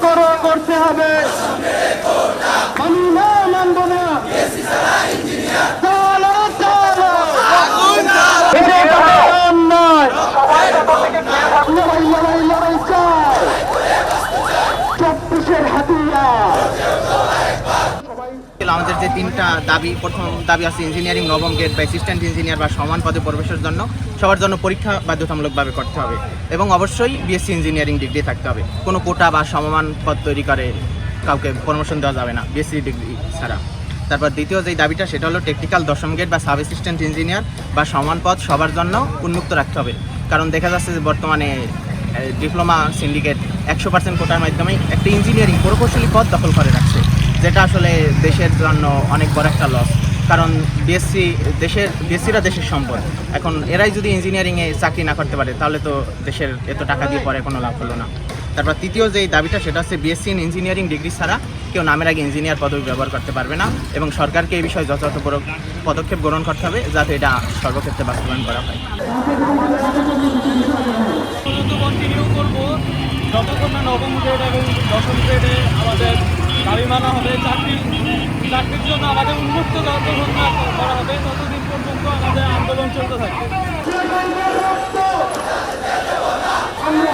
কার্যকর করতে হবে। আমি না মানব না। চলো চলো নয় লড়াই লড়াই লড়াই চাই 24-এর হাতিয়ার। আমাদের যে তিনটা দাবি, প্রথম দাবি আছে ইঞ্জিনিয়ারিং নবম গ্রেড বা অ্যাসিস্ট্যান্ট ইঞ্জিনিয়ার বা সমান পদে প্রবেশের জন্য সবার জন্য পরীক্ষা বাধ্যতামূলকভাবে করতে হবে এবং অবশ্যই বিএসসি ইঞ্জিনিয়ারিং ডিগ্রি থাকতে হবে। কোনো কোটা বা সমমান পদ তৈরি করে কাউকে প্রমোশন দেওয়া যাবে না বিএসসি ডিগ্রি ছাড়া। তারপর দ্বিতীয় যেই দাবিটা সেটা হলো টেকনিক্যাল দশম গ্রেড বা সাব অ্যাসিস্ট্যান্ট ইঞ্জিনিয়ার বা সমান পদ সবার জন্য উন্মুক্ত রাখতে হবে। কারণ দেখা যাচ্ছে যে বর্তমানে ডিপ্লোমা সিন্ডিকেট 100% কোটার মাধ্যমে একটা ইঞ্জিনিয়ারিং প্রকৌশলী পদ দখল করে রাখছে, যেটা আসলে দেশের জন্য অনেক বড় একটা লস। কারণ বিএসসিরা দেশের সম্পদ। এখন এরাই যদি ইঞ্জিনিয়ারিংয়ে চাকরি না করতে পারে তাহলে তো দেশের এত টাকা দিয়ে পরে কোনো লাভ হলো না। তারপর তৃতীয় যেই দাবিটা সেটা হচ্ছে বিএসসি ইন ইঞ্জিনিয়ারিং ডিগ্রি ছাড়া কেউ নামের আগে ইঞ্জিনিয়ার পদবি ব্যবহার করতে পারবে না এবং সরকারকে এই বিষয়ে যথাযথ পদক্ষেপ গ্রহণ করতে হবে যাতে এটা সর্বক্ষেত্রে বাস্তবায়ন করা হয়। কন্টিনিউ করবো যতক্ষণ না নবম গ্রেড এবং দশম গ্রেডে আমাদের দাবি মানা হবে। চাকরির জন্য আমাদের উন্মুক্ত যতক্ষণ না করা হবে ততদিন পর্যন্ত আমাদের আন্দোলন চলতে থাকবে। আমরা